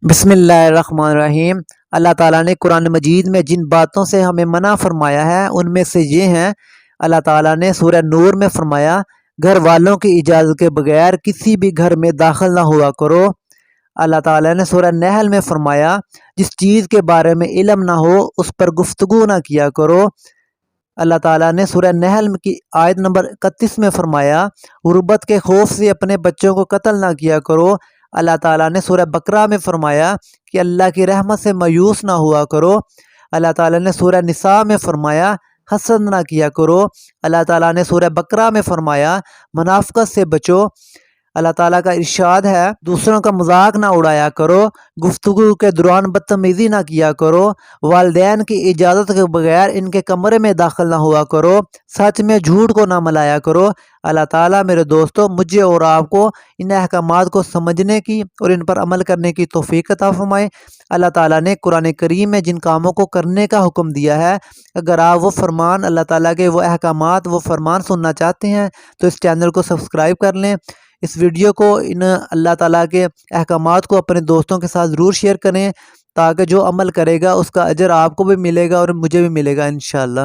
بسم اللہ الرحمن الرحیم۔ اللہ تعالیٰ نے قرآن مجید میں جن باتوں سے ہمیں منع فرمایا ہے ان میں سے یہ ہیں۔ اللہ تعالیٰ نے سورہ نور میں فرمایا، گھر والوں کی اجازت کے بغیر کسی بھی گھر میں داخل نہ ہوا کرو۔ اللہ تعالیٰ نے سورہ نحل میں فرمایا، جس چیز کے بارے میں علم نہ ہو اس پر گفتگو نہ کیا کرو۔ اللہ تعالیٰ نے سورہ نحل کی آیت نمبر 31 میں فرمایا، غربت کے خوف سے اپنے بچوں کو قتل نہ کیا کرو۔ اللہ تعالیٰ نے سورہ بقرہ میں فرمایا کہ اللہ کی رحمت سے مایوس نہ ہوا کرو۔ اللہ تعالیٰ نے سورہ نساء میں فرمایا، حسد نہ کیا کرو۔ اللہ تعالیٰ نے سورہ بقرہ میں فرمایا، منافقت سے بچو۔ اللہ تعالیٰ کا ارشاد ہے، دوسروں کا مذاق نہ اڑایا کرو، گفتگو کے دوران بدتمیزی نہ کیا کرو، والدین کی اجازت کے بغیر ان کے کمرے میں داخل نہ ہوا کرو، سچ میں جھوٹ کو نہ ملایا کرو۔ اللہ تعالیٰ میرے دوستوں مجھے اور آپ کو ان احکامات کو سمجھنے کی اور ان پر عمل کرنے کی توفیق عطا فرمائے۔ اللہ تعالیٰ نے قرآن کریم میں جن کاموں کو کرنے کا حکم دیا ہے، اگر آپ وہ فرمان اللہ تعالیٰ کے وہ احکامات وہ فرمان سننا چاہتے ہیں تو اس چینل کو سبسکرائب کر لیں۔ اس ویڈیو کو ان اللہ تعالیٰ کے احکامات کو اپنے دوستوں کے ساتھ ضرور شیئر کریں، تاکہ جو عمل کرے گا اس کا اجر آپ کو بھی ملے گا اور مجھے بھی ملے گا انشاءاللہ۔